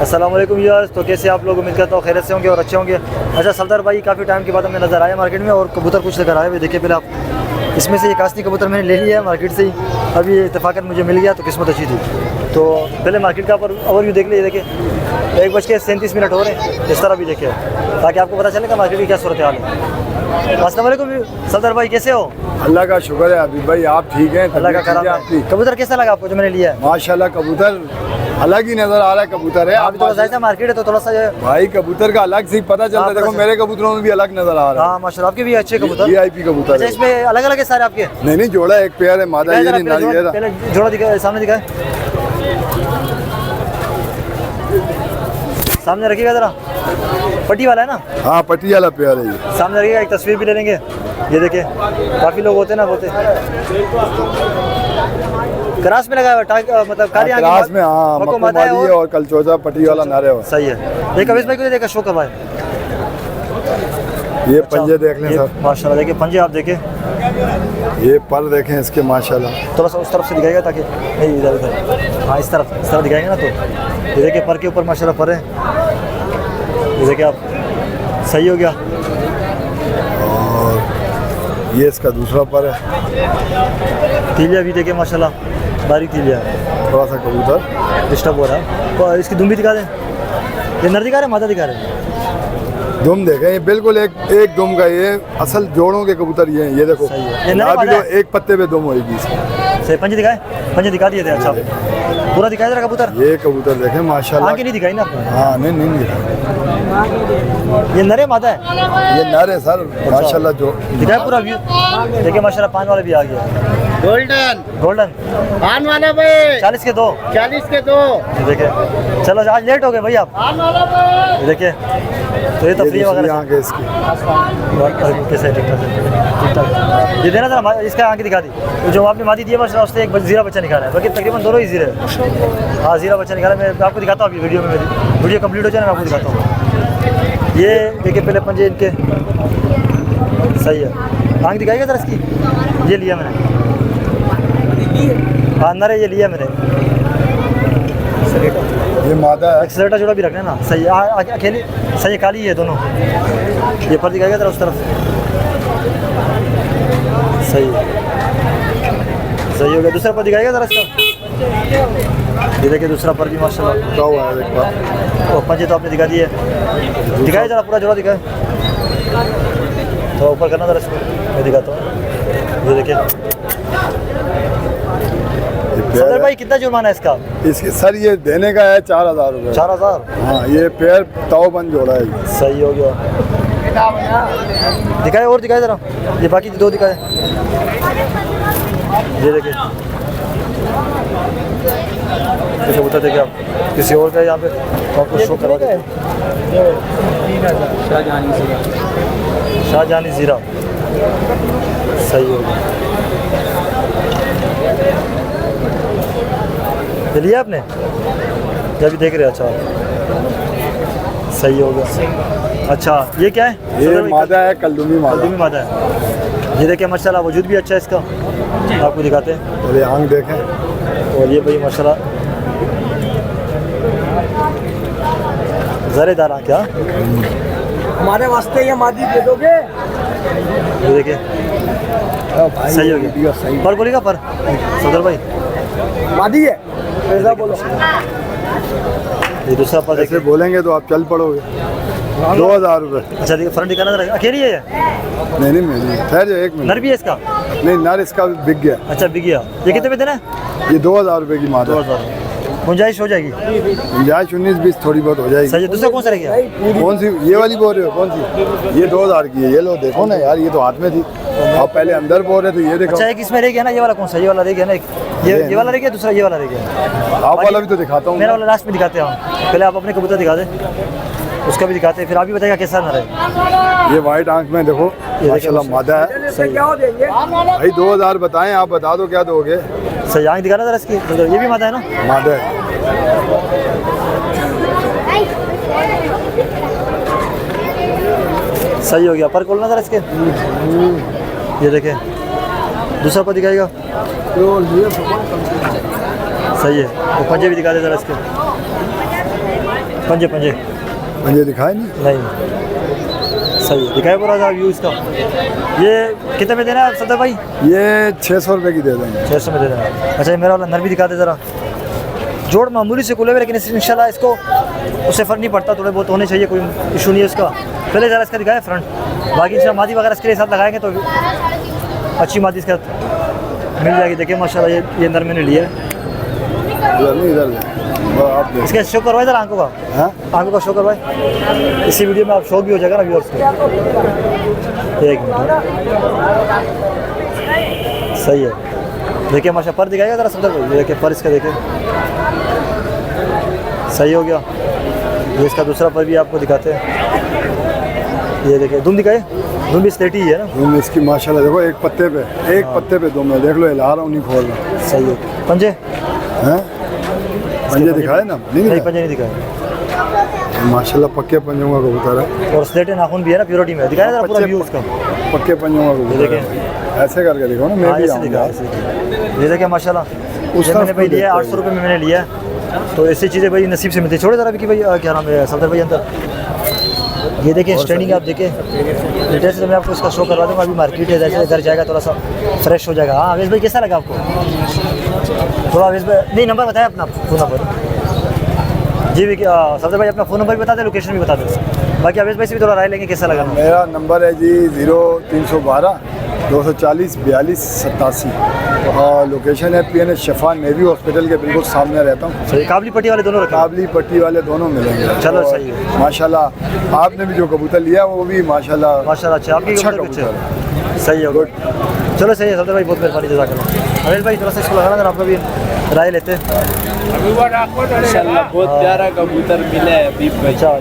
अस्सलाम वालेकुम यार। तो कैसे आप लोग, उम्मीद करता हूँ खैरियत से होंगे और अच्छे होंगे। अच्छा सफदर भाई, काफ़ी टाइम के बाद हमें नज़र आया मार्केट में और कबूतर कुछ लेकर आए हुए। देखिए पहले आप, इसमें से ये कास्ती कबूतर मैंने ले लिया है मार्केट से ही, अभी इत्तेफाकन मुझे मिल गया तो किस्मत अच्छी थी। तो पहले मार्केट का ओवरव्यू देख लीजिए। देखिए 1:37 हो रहे हैं, इस तरह भी देखिए ताकि आपको पता चलेगा मार्केट की क्या सूरत हाल है। अस्सलाम वालेकुम सफदर भाई, कैसे हो? अल्लाह का शुक्र है अभी भाई, आप ठीक हैं? अल्लाह का करम है। कबूतर कैसा लगा आपको जो मैंने लिया है? माशाल्लाह कबूतर अलग ही नजर आ रहा है। कबूतर है अभी थोड़ा सा मार्केट है तो थोड़ा सा भाई कबूतर का अलग से पता चलता है। देखो मेरे कबूतरों में भी अलग नजर आ रहा है। हाँ माशाल्लाह, आपके भी अच्छे कबूतर, VIP कबूतर। अच्छा इसमें अलग अलग है सारे आपके? नहीं जोड़ा एक पेयर है, मादा ये नहीं नारी है। पहले जोड़ा दिखा, सामने दिखाए, सामने रखिएगा जरा, पट्टी वाला है ना? हाँ पट्टी वाला पेयर है ये। सामने रखिएगा, एक तस्वीर भी ले लेंगे। ये देखिए काफ़ी लोग होते हैं ना, बोलते क्रास में लगाया हुआ, मतलब काली आंखें क्रास में। हाँ मक्खी है और कलचोजा पट्टी वाला नारे हुआ। सही है। ये कविश भाई को देखा, शो करवाए। ये पंजे देख लें सर, माशाल्लाह। देखिए पंजे आप देखें, ये पर देखें इसके माशाल्लाह। थोड़ा सा उस तरफ से दिखाएगा ताकि नहीं, इधर इधर, हाँ इस तरफ दिखाएंगे ना तो ये देखिए पर के ऊपर माशाल्लाह पर है। ये देखिए आप, सही हो गया। और ये इसका दूसरा पर है। तीलिया भी देखिए माशाल्लाह, बारीक तीलिया है। थोड़ा सा कबूतर डिस्टर्ब हो रहा है तो इसकी दुम भी दिखा दें। ये नर दिखा रहे हैं, मादा दिखा रहे हैं? दुम देखें, ये बिल्कुल एक दुम का, ये असल जोड़ों के कबूतर ये हैं। ये देखो अभी तो एक पत्ते पे दुम होगी इसकी। सही, पंजे दिखाए, पंजे दिखा दिए थे। अच्छा पूरा दिखाया जरा कबूतर। ये कबूतर देखें माशाल्लाह। आगे नहीं दिखाई ना आपने? हाँ नहीं दिखाई। ये नर मादा है? ये नर है सर माशाल्लाह। जो दिखाए पूरा व्यू देखिए माशाल्लाह। पान वाला भी आ गया, गोल्डन पान वाला भाई 40 के 2। 40 के 2। देखिए चलो आज लेट हो गए भाई आप। देखिए तो ये तफरीह वगैरह आगे इसकी कैसे ठीक-ठाक। ये देना था इसका, आगे दिखा दी जो आपने मादी दिया माशाल्लाह, उससे एक जीरा बच्चा निकाला है। बाकी तकरीबन दोनों ही जीरे हैं। हाँ जीरा बच्चा निकाला, मैं आपको दिखाता हूँ अभी वीडियो में। मेरी वीडियो कंप्लीट हो जाए मैं आपको दिखाता हूँ। ये देखिए पहले पंजे इनके, सही है। आंख दिखाएगा सर इसकी? ये लिया मैंने, हाँ नरे ये लिया मैंने। ये मादा है। एक्सलेटर जोड़ा भी रखना है ना? सही है। अकेली सही है, काली है दोनों। ये पर दिखाएगा जरा उस तरफ, सही है, सही हो गया। दूसरा पर दिखाएगा जरा इसका। ये देखिए दूसरा पर भी माशाल्लाह हुआ है एक बार। और पंजे तो आपने दिखा दिए, दिखाए जरा पूरा जोड़ा दिखाए तो ऊपर करना जरा इसको, मैं दिखाता हूँ। ये देखिए सदर भाई, कितना जुर्माना है इसका? इसके सर ये देने का है 4000 रुपये। 4000? हाँ ये पेयर ताऊबंद जोड़ा है। सही हो गया। दिखाए और दिखाए जरा, ये बाकी 2 दिखाए। ये देखिए कबूतर देखिए आप, किसी और का यहाँ पे आपको शो करवा दें। शाहजहानी जीरा, सही हो गया। ये लिया आपने या भी देख रहे? अच्छा सही हो गया। अच्छा ये क्या है? ये मादा है, कलदुमी मादा है। ये देखिए माशाल्लाह, वजूद भी अच्छा है इसका, आपको दिखाते हैं। और ये आंख देखें, और ये भाई माशाल्लाह ज़रेदार आंख। क्या हमारे वास्ते ये मादी दे दोगे? ये देखिए सही हो गया। पर बोलेगा पर सदर भाई, मादी है ऐसा बोलो। ये दूसरा पर ऐसे बोलेंगे तो आप चल पड़ोगे। 2000 रुपये। अच्छा देखिए फ्रंट दिखाना जरा। अकेली है ये? नहीं मेरी खैर एक मिनट। नर भी है इसका? नहीं नर इसका बिक गया। अच्छा बिक गया। ये कितने पे देना है? ये 2000 रुपये की मादा। 2000 गुंजाइश हो जाएगी? गुंजाइश 19-20 थोड़ी बहुत हो जाएगी। सही है। दूसरा कौन सा रह गया? कौन सी? ये वाली बोल रहे हो? कौन सी? ये 2000 की है। ये लो देखो ना यार, ये तो हाथ में थी। आप पहले अंदर बोल रहे थे, ये देखो। अच्छा एक इसमें रह गया ना, ये वाला कौन सा? ये वाला रह गया ना, ये वाला रह गया, दूसरा ये वाला रह गया। आप वाला भी तो दिखाता हूँ। मेरा वाला लास्ट में दिखाते हैं हम। पहले आप अपने कबूतर दिखा दें, उसका भी दिखाते हैं, फिर आप भी बताइएगा कैसा नर है। ये वाइट आंख में देखो माशाल्लाह मादा है। भाई 2000 बताएं, आप बता दो क्या दोगे? सही आंख दिखाना जरा इसकी। ये भी मादा है ना? मादा है। सही हो गया। पर खोलना जरा इसके। ये देखें दूसरा पर दिखाएगा, सही है। वो पंजे भी दिखा दे जरा इसके। पंजे पंजे पंजे दिखाए नहीं। नहीं सही है, दिखाए पूरा व्यू इसका। ये कितने में देना है सदर भाई? ये 600 रुपये की दे देंगे। 600 में दे देना। अच्छा ये मेरा वाला नर भी दिखा दे ज़रा। जोड़ मामूली से खुले हुए, लेकिन इंशाल्लाह इसको उससे फ़र्क नहीं पड़ता, थोड़े बहुत होने चाहिए, कोई इशू नहीं है उसका। पहले ज़रा इसका दिखाए फ्रंट, बाकी इंशाल्लाह मादी वगैरह इसके साथ लगाएंगे तो अच्छी मादी इसका मिल जाएगी। देखिए माशाल्लाह ये नर मैंने लिया है। इधर नहीं, इधर वो आप देखो। इसका शो करवाए इधर आंखों का, हाँ आंखों का शो करवाए। इसी वीडियो में आप शो भी हो जाएगा ना व्यूअर्स को। एक मिनट सही है। देखिए माशा पर दिखाएगा ज़रा सदर भाई, देखिए पर इसका देखिए सही हो गया। ये इसका दूसरा पर भी आपको दिखाते हैं। ये देखिए दुम दिखाए, दुम भी स्लेटी ही है ना। दुम इसकी माशाल्लाह देखो, एक पत्ते पे दुम है, देख लो हिला रहा हूँ, नहीं खोल रहा। सही है। पंजे हैं पंजे दिखाए ना? नहीं पंजे नहीं दिखाए। माशाल्लाह पक्के पंजों का कबूतर है, और स्लेटे नाखून भी है ना, प्योरिटी में। दिखाया जरा पूरा व्यू उसका, पक्के पंजों का कबूतर देखिए। है। ऐसे करके देखो ना, मैं भी ऐसे दिखा, ऐसे दिखा। ये देखिए माशाल्लाह उस ये मैंने तरफ भाई को लिया है, देखते 800 रुपये में मैंने लिया है। तो ऐसी चीज़ें भाई नसीब से मिलती है। छोड़े ज़रा भी कि भाई क्या नाम है सफदर भाई अंदर। ये देखिए स्टैंडिंग आप देखिए, डिटेल्स मैं आपको इसका शो करवा दूँगा। अभी मार्केट है, जैसे इधर जाएगा थोड़ा सा फ्रेश हो जाएगा। हाँ अवेश भाई कैसा लगा आपको? थोड़ा अवेश भाई नहीं, नंबर बताया अपना, फ़ोन नंबर जी भी। सफदर भाई अपना फ़ोन नंबर भी बता दें, लोकेशन भी बता दें। बाकी अवेश भाई से भी थोड़ा राय लेंगे कैसा लगा। मेरा नंबर है जी 0312 240 42 87 और लोकेशन है PNS शफा नेवी हॉस्पिटल के बिल्कुल सामने रहता हूँ। सही, काबली पट्टी वाले दोनों रखे। काबली पट्टी वाले दोनों मिलेंगे। चलो और सही है। माशाल्लाह आपने भी जो कबूतर लिया वो भी माशाल्लाह माशाल्लाह अच्छा, आपकी अच्छा कबूतर कबूतर अच्छे। सही है, गुड। चलो सही है सफदर भाई, बहुत मेहरबानी, जज़ाकल्लाह। अवेश भाई थोड़ा सा इसको लगाना, आपका भी राय लेते हैं। माशाल्लाह बहुत प्यारा कबूतर मिला है अभी भाई। अच्छा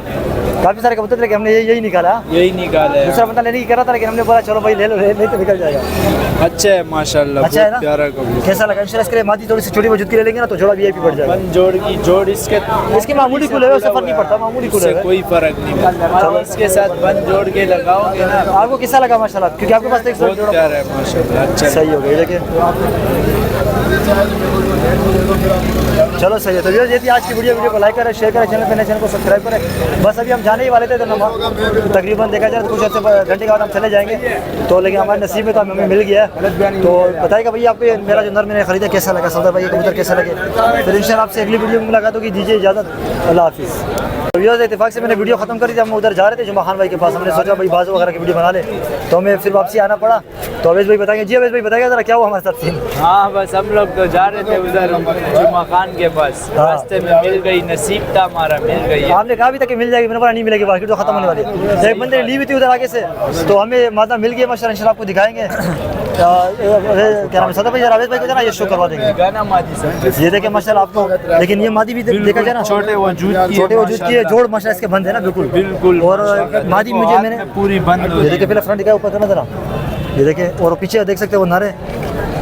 काफ़ी सारे कबूतर लेके हमने यही निकाला। यही निकाला है। दूसरा बंदा लेने की कर रहा था, लेकिन हमने बोला चलो भाई ले लो, नहीं तो निकल जाएगा। अच्छा है माशाल्लाह, अच्छा है ना? बहुत प्यारा कबूतर। कैसा लगा? इंशाल्लाह इसके लिए मादी थोड़ी सी छोटी वजूद की ले लेंगे ना तो जोड़ा VIP बढ़ जाएगा। बन जोड़ की जोड़ इसकी मामूली कुल है, उससे फर्क नहीं पड़ता, मामूली कुल इससे है। कोई फर्क नहीं पड़ता। इसके साथ बन जोड़ के लगाओगे ना, आपको कैसा लगा माशाल्लाह? क्योंकि आपके पास एक बहुत जोड़ा प्यारा है माशाल्लाह। अच्छा सही हो गई। देखिए चलो सही है। तो ये थी आज की वीडियो को लाइक करें, शेयर करें, चैनल को सब्सक्राइब करें। बस अभी हम जाने ही वाले थे, तो तकरीबन देखा जाए तो कुछ घंटे के बाद हम चले जाएंगे। तो लेकिन हमारे नसीब में तो हमें मिल गया। तो बताइएगा भैया आपको ये मेरा जो नर मैंने खरीदा कैसा लगा, सफदर भाई कबूतर कैसा लगे। फिर इंशाल्लाह आपसे अगली वीडियो में मुलाकात होगी। दीजिए इजाज़त, अल्लाह हाफिज़। तो व्यूअर्स इत्तेफाक से मैंने वीडियो ख़त्म करी थी, हम उधर जा रहे थे जुमा खान भाई के पास। हमने सोचा भाई बाज़ वगैरह की वीडियो बना ले, तो हमें फिर वापसी आना पड़ा। तो अवेश भाई बताएंगे। जी अवेश भाई बताइएगा ज़रा क्या हुआ हमारे साथ सीन। हाँ बस हम लोग तो जा रहे थे उधर जुमा खान के पास, रास्ते में मिल गई, नसीब था हमारा, मिल गई। आपने कहा भी था कि मिल जाएगी, मैंने बोला नहीं मिलेगी, मार्केट तो खत्म होने वाली है। एक बंदे ने ली भी थी उधर आगे से, तो हमें मादा मिल गया माशाल्लाह। इंशाल्लाह आपको दिखाएंगे। क्या नाम है सदर भाई, जरा अवेश भाई को जरा ये शो करवा देंगे। गाना मादी सब ये देखे माशाल्लाह आपको, लेकिन ये मादी भी देखा जाए ना छोटे वजूद की है, जोड़ माशाल्लाह इसके बंद है ना बिल्कुल बिल्कुल। और मादी मुझे मैंने पूरी बंद। ये देखे, पहले फ्रंट दिखाया ऊपर करना जरा, ये देखे। और पीछे देख सकते हो वो नारे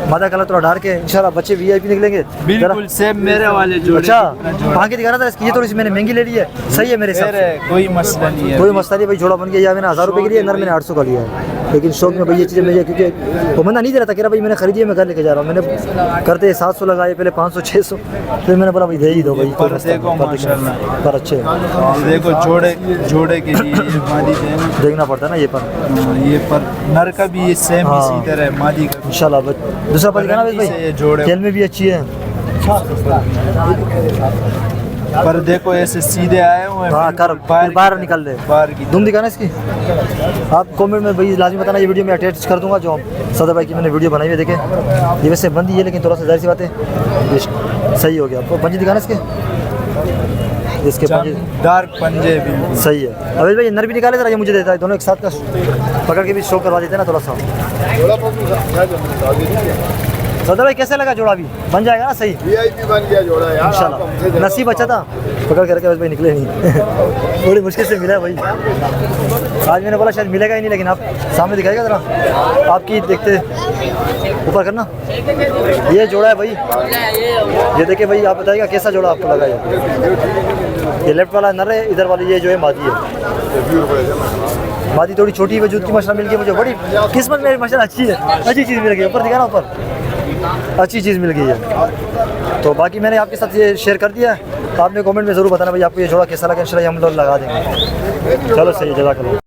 मादा कलर थोड़ा डाल के इंशाल्लाह बच्चे VIP निकलेंगे बिल्कुल सेम मेरे वाले जोड़े। अच्छा आगे दिखा रहा था इसकी, ये थोड़ी सी मैंने महंगी ले ली है। सही है मेरे हिसाब से, कोई मसला नहीं है, कोई मसला नहीं भाई। जोड़ा बन गया, या मैंने 1000 रुपये के लिए, नर मैंने 800 का लिया है। लेकिन शौक में भाई ये चीज़ें मुझे, क्योंकि वो बंदा नहीं दे रहा था, कह रहा भाई मैंने खरीदी है, मैं घर लेके जा रहा हूँ। मैंने करते 700 लगाए, पहले 500 600, फिर मैंने बोला भाई दे ही दो भाई। पर देखो माशाल्लाह, पर अच्छे देखो जोड़े के लिए ये मादी देखना पड़ता है ना। ये पर ये पर नर का भी ये सेम इसी तरह है, मादी का इंशाल्लाह। दूसरा पर दिखाना भाई, ये जोड़े खेल में भी अच्छी है। पर देखो ऐसे सीधे आए हुए हैं। हाँ कर बाहर निकल दे, बाहर की दुम दिखाना इसकी। आप कमेंट में भाई लाजमी बताना, ये वीडियो में अटैच कर दूंगा जो सदर भाई की मैंने वीडियो बनाई है। देखें ये वैसे बंदी है, लेकिन थोड़ा सा जाहिर सी बात है ये सही हो गया। आपको पंजे दिखाना इसके, इसके पंजे डार्क पंजे भी सही है। अवेश भाई नर भी निकाले जरा, ये मुझे देता है, दोनों एक साथ का पकड़ के भी शो करवा देते हैं ना थोड़ा सा। सदर भाई कैसे लगा जोड़ा? भी बन जाएगा ना सही? VIP बन गया जोड़ा यार, इंशाल्लाह। नसीब अच्छा था, पकड़ के रखे अवेश भाई निकले नहीं। थोड़ी मुश्किल से मिला है भाई। आज मैंने बोला शायद मिलेगा ही नहीं, लेकिन आप सामने दिखाएगा जरा, आपकी देखते ऊपर करना। ये जोड़ा है भाई, ये देखिए भाई, आप बताइएगा कैसा जोड़ा आपको लगा। ये लेफ्ट वाला नर है, इधर वाली ये जो है मादी है। मादी थोड़ी छोटी वजूद की माशाल्लाह मिल गई मुझे, बड़ी किस्मत मेरी माशाल्लाह अच्छी है, अच्छी चीज़ मिल गई। ऊपर दिखा ना, ऊपर अच्छी चीज़ मिल गई है। तो बाकी मैंने आपके साथ ये शेयर कर दिया, आपने कमेंट में ज़रूर बताना भाई आपको ये जोड़ा कैसा लगा, इंशाल्लाह हम लोग लगा देंगे। चलो सही है, जज़ाकल्लाह।